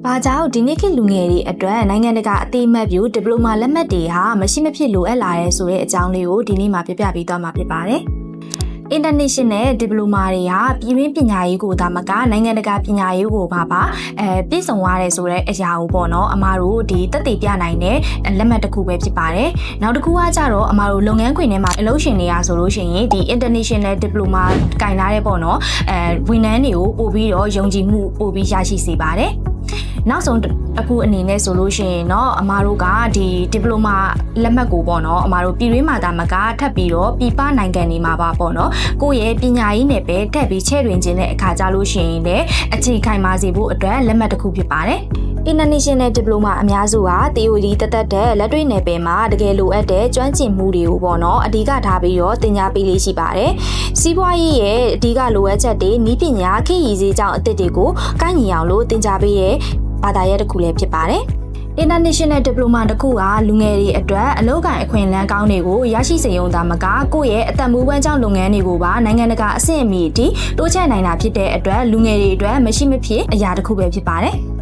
ဘာကြောင့်ဒီနေ့ခေတ်လူငယ်တွေအတွက်နိုင်ငံတကာအသေးမှတ်ပြုဒီပလိုမာလက်မှတ်တွေဟာမရှိမဖြစ်လိုအပ်လာတဲ့ဆိုတဲ့အကြောင်းလေးကိုဒီနေ့မှာပြပြပေးသွားမှာဖြစ်ပါတယ်။ International Diploma တွေဟာပြည်တွင်းပညာရေးကိုဒါမှကနိုင်ငံတကာပညာရေးကိုပါပြည့်စုံသွားတယ်ဆိုတဲ့အရာကိုပေါ့နော်အမားတို့ဒီတက်တည်ပြနိုင်တဲ့လက်မှတ်တစ်ခုပဲဖြစ်ပါတယ်။နောက်တစ်ခုကကြတော့အမားတို့လုပ်ငန်းခွင်ထဲမှာအလုပ်ရှင်တွေကဆိုလို့ရှိရင်ဒီ International Diploma ကင်လာတဲ့ပေါ့နော်ဝန်ထမ်းတွေကိုပို့ပြီးတော့ယုံကြည်မှုပို့ပြီးရရှိစေပါတယ်။နောက်ဆုံးအခုအနေနဲ့ဆိုလို့ရှိရင်เนาะအမားတို့ကဒီဒီပလိုမာလက်မှတ်ကိုပေါ့နော်အမားတို့ပြည်တွင်းမှာဒါမှကထပ်ပြီးတော့ပြည်ပနိုင်ငံတွေမှာပါပေါ့နော်ကိုယ့်ရဲ့ပညာရေးနယ်ပယ်ထပ်ပြီးချဲ့တွင်ခြင်းတဲ့အခါကြလို့ရှိရင်လည်းအခြေခိုင်ပါစေဖို့အတွက်လက်မှတ်တစ်ခုဖြစ်ပါတယ်International Diploma အများစုက theory တက်တဲ့လက်တွေ့နယ်ပယ်မှာတကယ်လိုအပ်တဲ့ကျွမ်းကျင်မှုတွေကိုပေါ့နော်အဓိကထားပြီးတော့သင်ကြားပေးလေးရှိပါတယ်။စီးပွားရေးရဲ့အဓိကလိုအပ်ချက်တွေနည်းပညာခေတ်ရည်စည်းကြောင်းအသစ်တွေကိုကိုက်ညီအောင်လို့သင်ကြားပေးတဲ့ဘာသာရပ်တစ်ခုလည်းဖြစ်ပါတယ်။ International Diploma တစ်ခုကလူငယ်တွေအတွက်အလုပ်ကိုင်အခွင့်အလမ်းကောင်းတွေကိုရရှိစေရုံသာမကကိုယ့်ရဲ့အသက်မွေးဝမ်းကြောင်းလုပ်ငန်းတွေကိုပါနိုင်ငံတကာအဆင့်အမီအထိတိုးချဲ့နိုင်တာဖြစ်တဲ့အတွက်လူငယ်တွေအတွက်မရှိမဖြစ်အရာတစ်ခုပဲဖြစ်ပါတယ်။